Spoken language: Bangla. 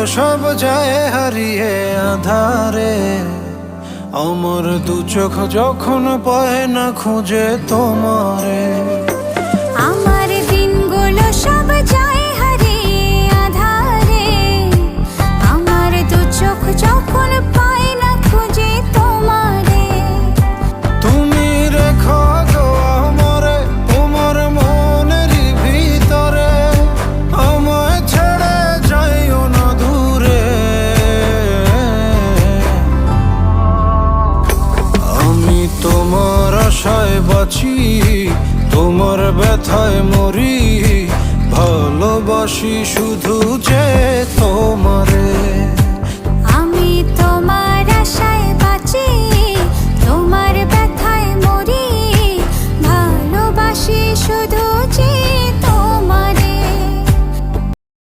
সব যায় হারিয়ে আধারে, আমার দু চোখ যখন পায় না খুঁজে তোমারে। আমার দিনগুলো সব যায় হারিয়ে আধারে, আমার দু চোখ যখন পায় না খুঁজে তোমারে। তুমি রেখো গো আমারে তোমার মনেরই ভিতরে, আমায় ছেড়ে যাইও না দূরে। আমি তোমার আশায় বাঁচি, তোমার ব্যথায় মরি, ভালোবাসি শুধু যে তোমারে।